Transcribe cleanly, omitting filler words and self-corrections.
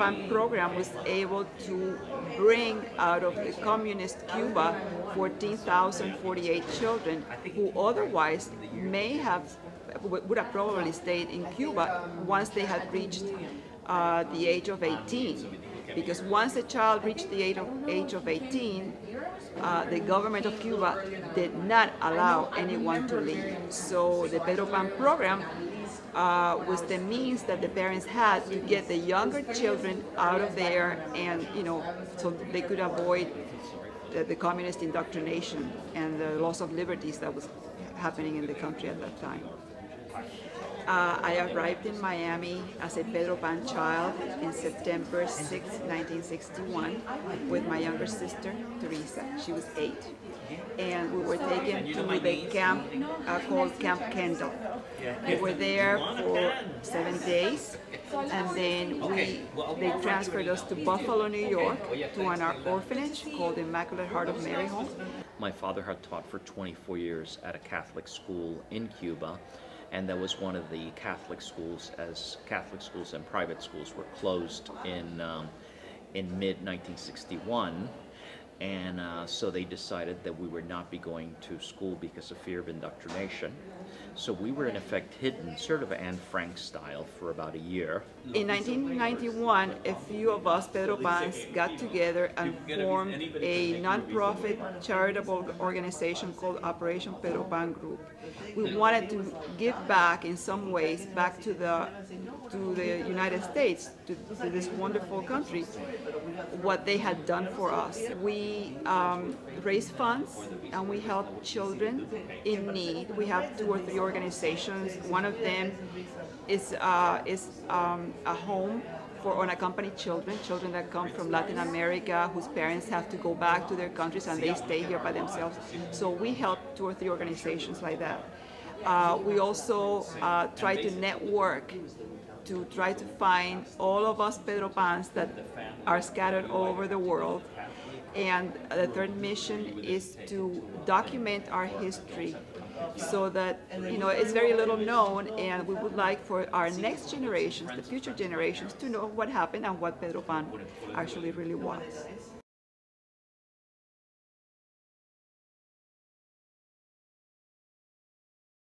Pan program was able to bring out of the communist Cuba 14,048 children who otherwise would have probably stayed in Cuba once they had reached the age of 18. Because once a child reached the age of 18, the government of Cuba did not allow anyone to leave. So the Pedro Pan program was the means that the parents had to get the younger children out of there, and so they could avoid the communist indoctrination and the loss of liberties that was happening in the country at that time. I arrived in Miami as a Pedro Pan child in September 6, 1961, with my younger sister, Teresa. She was 8. And we were taken to the camp called Camp Kendall. We were there for 7 days, and then they transferred us to Buffalo, New York, to an orphanage called Immaculate Heart of Mary Home. My father had taught for 24 years at a Catholic school in Cuba, and that was one of the Catholic schools, as Catholic schools and private schools were closed in mid-1961. And so they decided that we would not be going to school because of fear of indoctrination. So we were in effect hidden, sort of Anne Frank style, for about a year. In 1991, a few of us Pedro Pans got together and formed a non-profit charitable organization called Operation Pedro Pan Group. We wanted to give back in some ways back to the United States, to this wonderful country, what they had done for us. We raised funds and we help children in need. We have 2 or 3 organizations. One of them is a home for unaccompanied children that come from Latin America, whose parents have to go back to their countries and they stay here by themselves. So we help 2 or 3 organizations like that. We also try to network to try to find all of us Pedro Pans that are scattered all over the world. And the third mission is to document our history so that, it's very little known, and we would like for our next generations, the future generations, to know what happened and what Pedro Pan actually really was.